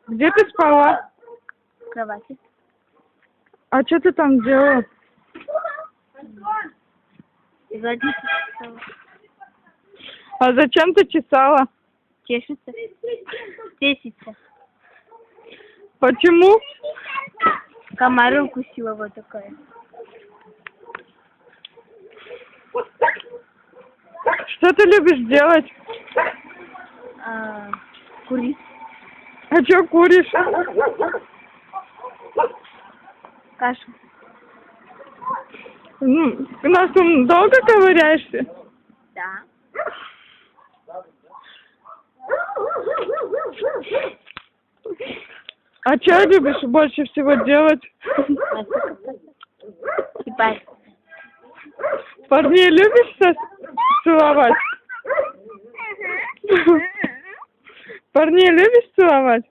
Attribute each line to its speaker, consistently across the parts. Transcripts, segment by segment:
Speaker 1: Где ты спала?
Speaker 2: В кровати.
Speaker 1: А что ты там делала?
Speaker 2: Задницу чесала.
Speaker 1: А зачем ты чесала?
Speaker 2: Чешется. Тесится.
Speaker 1: Почему?
Speaker 2: Комара укусила вот такая.
Speaker 1: Что ты любишь делать?
Speaker 2: Курить.
Speaker 1: А что куришь?
Speaker 2: Кашу.
Speaker 1: Ну, ты нас там долго ковыряешься?
Speaker 2: Да.
Speaker 1: А что любишь больше всего делать?
Speaker 2: Типа.
Speaker 1: Парней любишь целовать? Парней любишь целовать?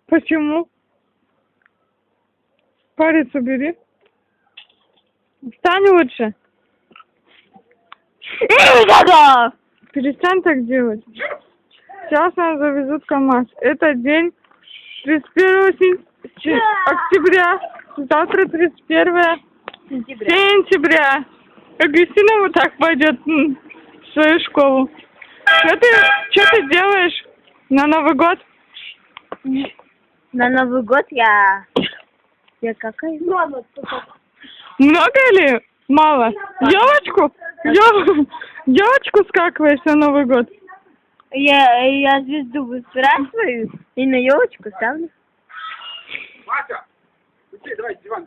Speaker 1: Почему? Палец убери. Встань лучше. Перестань так делать. Сейчас нам завезут КамАЗ. Это день 31 октября. Завтра 31 сентября. Агустина вот так пойдет в свою школу. Что ты делаешь на Новый год?
Speaker 2: На Новый год я какая?
Speaker 1: Много или мало? Елочку? Елочку скакиваешь на Новый год?
Speaker 2: Я звезду выбрасываю и на елочку ставлю.
Speaker 3: Маша, давай диван.